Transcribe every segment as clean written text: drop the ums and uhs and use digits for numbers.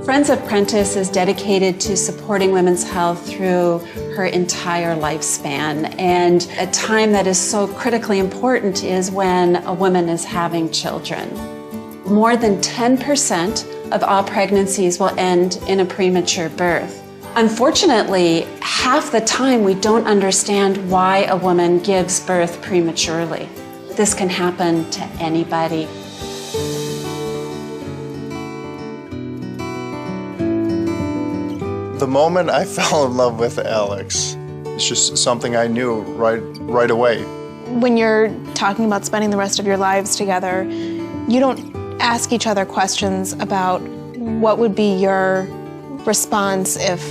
Friends of Prentice is dedicated to supporting women's health through her entire lifespan. And a time that is so critically important is when a woman is having children. More than 10% of all pregnancies will end in a premature birth. Unfortunately, half the time we don't understand why a woman gives birth prematurely. This can happen to anybody. The moment I fell in love with Alex, it's just something I knew right away. When you're talking about spending the rest of your lives together, you don't ask each other questions about what would be your response if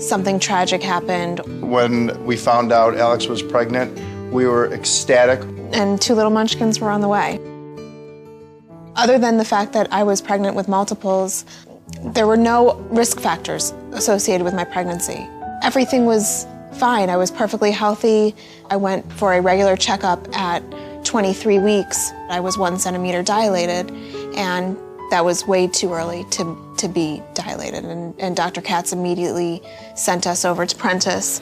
something tragic happened. When we found out Alex was pregnant, we were ecstatic. And 2 little munchkins were on the way. Other than the fact that I was pregnant with multiples, there were no risk factors associated with my pregnancy. Everything was fine. I was perfectly healthy. I went for a regular checkup at 23 weeks. I was 1 centimeter dilated, and that was way too early to be dilated. And Dr. Katz immediately sent us over to Prentice.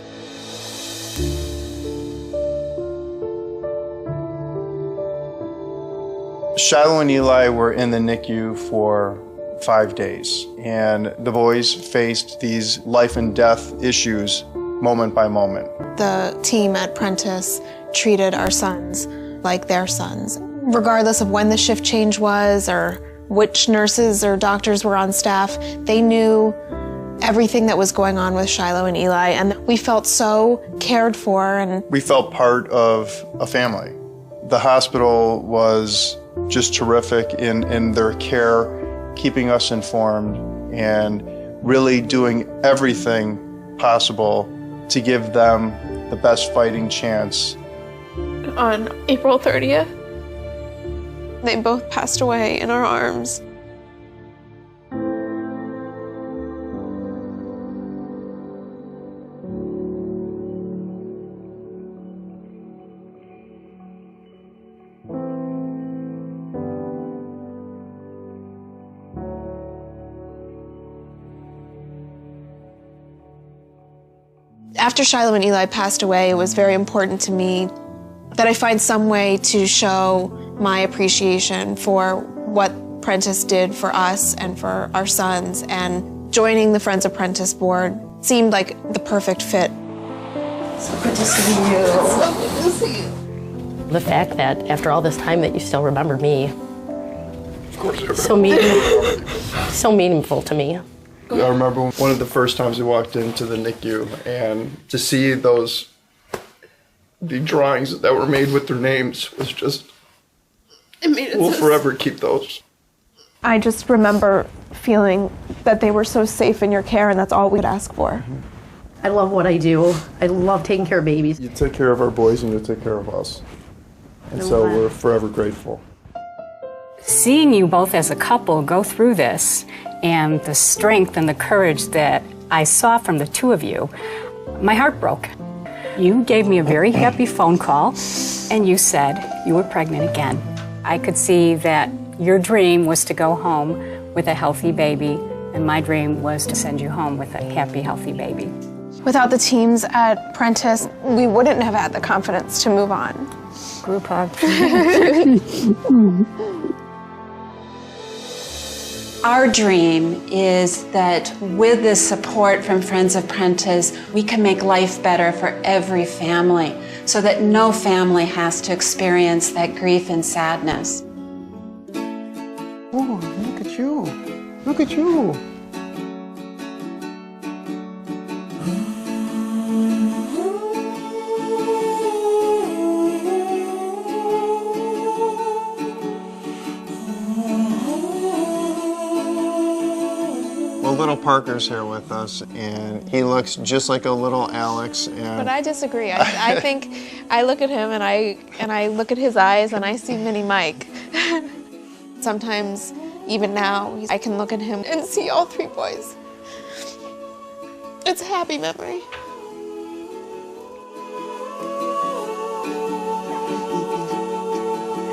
Shiloh and Eli were in the NICU for 5 days, and the boys faced these life and death issues moment by moment. The team at Prentice treated our sons like their sons. Regardless of when the shift change was or which nurses or doctors were on staff, they knew everything that was going on with Shiloh and Eli, and we felt so cared for. And we felt part of a family. The hospital was just terrific in their care, keeping us informed and really doing everything possible to give them the best fighting chance. On April 30th, they both passed away in our arms. After Shiloh and Eli passed away, it was very important to me that I find some way to show my appreciation for what Prentice did for us and for our sons, and joining the Friends of Prentice board seemed like the perfect fit. So good to see you. It's so good to see you. The fact that after all this time that you still remember me, Of course, so meaningful to me. I remember one of the first times we walked into the NICU, and to see the drawings that were made with their names was just, we'll forever keep those. I just remember feeling that they were so safe in your care, and that's all we'd ask for. I love what I do. I love taking care of babies. You take care of our boys and you take care of us. And so we're forever grateful. Seeing you both as a couple go through this, and the strength and the courage that I saw from the two of you, my heart broke. You gave me a very happy phone call, and you said you were pregnant again. I could see that your dream was to go home with a healthy baby, and my dream was to send you home with a happy, healthy baby. Without the teams at Prentice, we wouldn't have had the confidence to move on. Group hug. Our dream is that with this support from Friends of Prentice, we can make life better for every family so that no family has to experience that grief and sadness. Oh, look at you. Look at you. Little Parker's here with us, and he looks just like a little Alex. But I disagree. I think I look at him and I look at his eyes and I see Mini Mike. Sometimes, even now, I can look at him and see all three boys. It's a happy memory.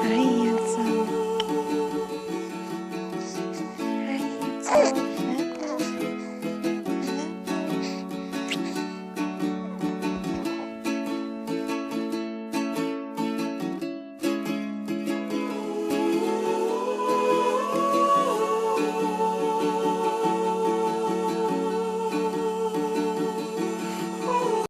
Hi, handsome. Prentice.